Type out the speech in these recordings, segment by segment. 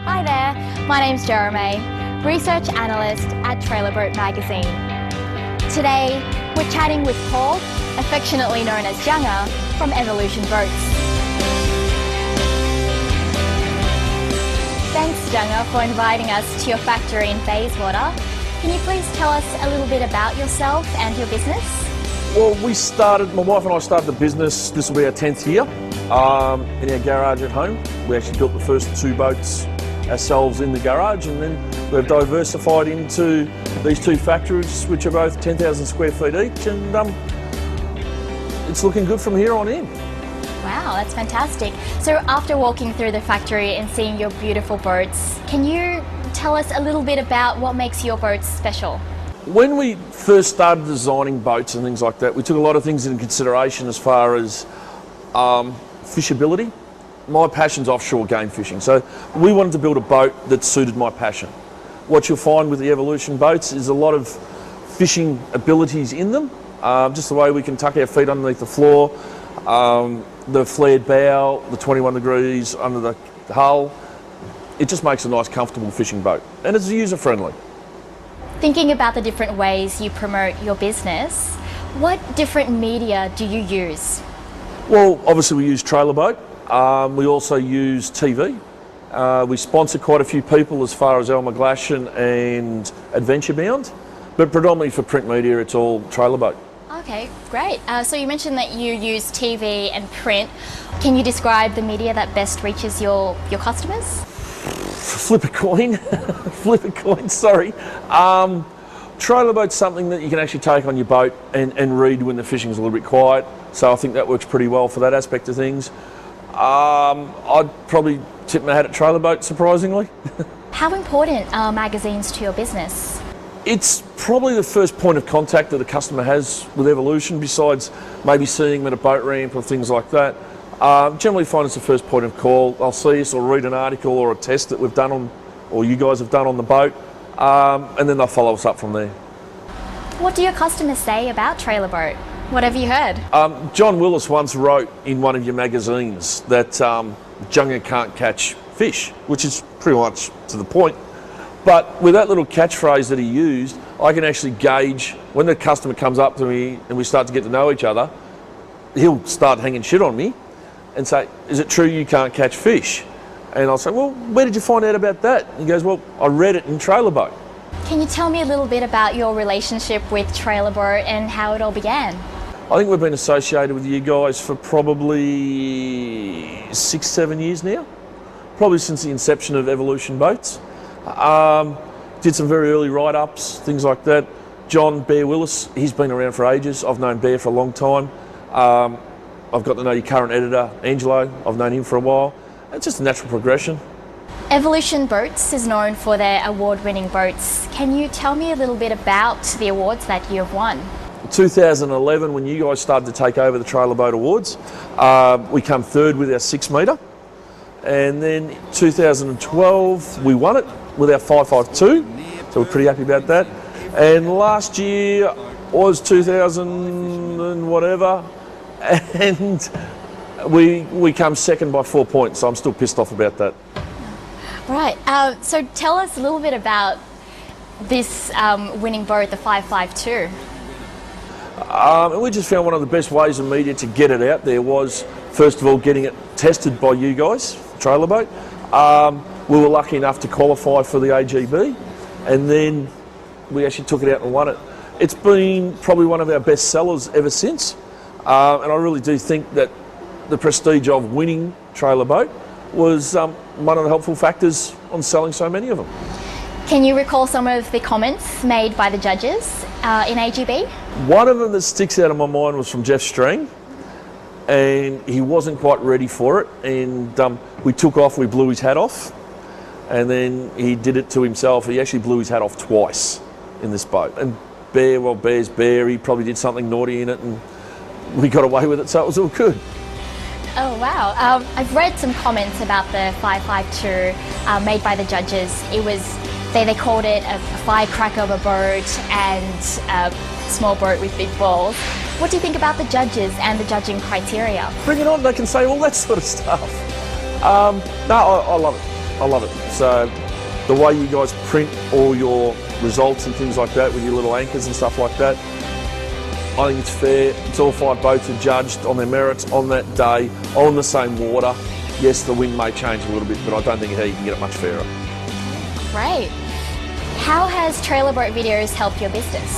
Hi there, my name's Jeremy, Research Analyst at Trailer Boat Magazine. Today, we're chatting with Paul, affectionately known as Junga, from Evolution Boats. Thanks, Junga, for inviting us to your factory in Bayswater. Can you please tell us a little bit about yourself and your business? Well, my wife and I started the business, this will be our 10th year, in our garage at home. We actually built the first 2 boats ourselves in the garage, and then we've diversified into these 2 factories, which are both 10,000 square feet each, and it's looking good from here on in. Wow, that's fantastic. So after walking through the factory and seeing your beautiful boats, can you tell us a little bit about what makes your boats special? When we first started designing boats and things like that, we took a lot of things into consideration as far as fishability. My passion's offshore game fishing, so we wanted to build a boat that suited my passion. What you'll find with the Evolution boats is a lot of fishing abilities in them, just the way we can tuck our feet underneath the floor, the flared bow, the 21 degrees under the hull. It just makes a nice comfortable fishing boat, and it's user-friendly. Thinking about the different ways you promote your business, what different media do you use? Well, obviously we use Trailer Boat. We also use TV. We sponsor quite a few people as far as Elmer Glashan and Adventure Bound, but predominantly for print media it's all Trailer Boat. Okay, great. So you mentioned that you use TV and print. Can you describe the media that best reaches your customers? Flip a coin. Flip a coin, sorry. Trailer Boat's something that you can actually take on your boat and read when the fishing's a little bit quiet, so I think that works pretty well for that aspect of things. I'd probably tip my hat at Trailer Boat, surprisingly. How important are magazines to your business? It's probably the first point of contact that a customer has with Evolution, besides maybe seeing them at a boat ramp or things like that. Generally find it's the first point of call. They'll see us or read an article or a test that we've done on, or you guys have done on the boat, and then they'll follow us up from there. What do your customers say about Trailer Boat? What have you heard? John Willis once wrote in one of your magazines that Junga can't catch fish, which is pretty much to the point. But with that little catchphrase that he used, I can actually gauge when the customer comes up to me and we start to get to know each other, he'll start hanging shit on me and say, "Is it true you can't catch fish?" And I'll say, "Well, where did you find out about that?" And he goes, "Well, I read it in Trailer Boat." Can you tell me a little bit about your relationship with Trailer Boat and how it all began? I think we've been associated with you guys for probably 6-7 years now, probably since the inception of Evolution Boats. Did some very early write-ups, things like that. John Bear Willis, he's been around for ages. I've known Bear for a long time. I've got to know your current editor, Angelo. I've known him for a while. It's just a natural progression. Evolution Boats is known for their award-winning boats. Can you tell me a little bit about the awards that you have won? 2011, when you guys started to take over the Trailer Boat Awards, we come 3rd with our 6 metre. And then 2012, we won it with our 552, so we're pretty happy about that. And last year was 2000 and whatever, and we come 2nd by 4 points, so I'm still pissed off about that. Right, so tell us a little bit about this winning boat, the 552. And we just found one of the best ways of media to get it out there was, first of all, getting it tested by you guys, Trailer Boat. We were lucky enough to qualify for the AGB, and then we actually took it out and won it. It's been probably one of our best sellers ever since, and I really do think that the prestige of winning Trailer Boat was one of the helpful factors on selling so many of them. Can you recall some of the comments made by the judges in AGB? One of them that sticks out of my mind was from Jeff Strang, and he wasn't quite ready for it, and we took off, we blew his hat off, and then he did it to himself. He actually blew his hat off twice in this boat. And Bear, well, Bear's Bear, he probably did something naughty in it, and we got away with it, so it was all good. Oh wow, I've read some comments about the 552 made by the judges. It was, they called it a firecracker of a boat and a small boat with big balls. What do you think about the judges and the judging criteria? Bring it on, they can say all that sort of stuff. No, I love it. I love it. So the way you guys print all your results and things like that with your little anchors and stuff like that, I think it's fair. It's all 5 boats are judged on their merits on that day, on the same water. Yes, the wind may change a little bit, but I don't think how you can get it much fairer. Great. How has trailer boat videos helped your business?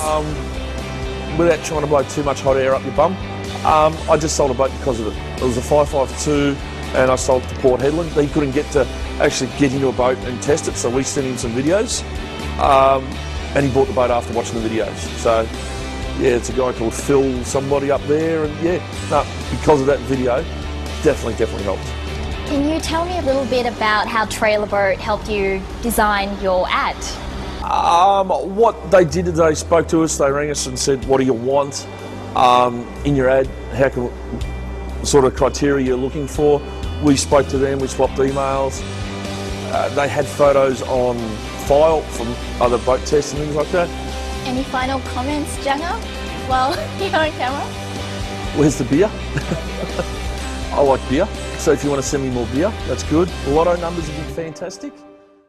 Without trying to blow too much hot air up your bum, I just sold a boat because of it. It was a 552 and I sold it to Port Hedland. He couldn't get to actually get into a boat and test it, so we sent him some videos and he bought the boat after watching the videos. So yeah, it's a guy called Phil somebody up there, and yeah, no, because of that video, definitely helped. Can you tell me a little bit about how Trailer Boat helped you design your ad? What they did is they spoke to us, they rang us and said, what do you want in your ad? How can, sort of criteria you're looking for? We spoke to them, we swapped emails. They had photos on file from other boat tests and things like that. Any final comments, Junga? Well, you're on camera. Where's the beer? I like beer, so if you want to send me more beer, that's good. The lotto numbers would be fantastic.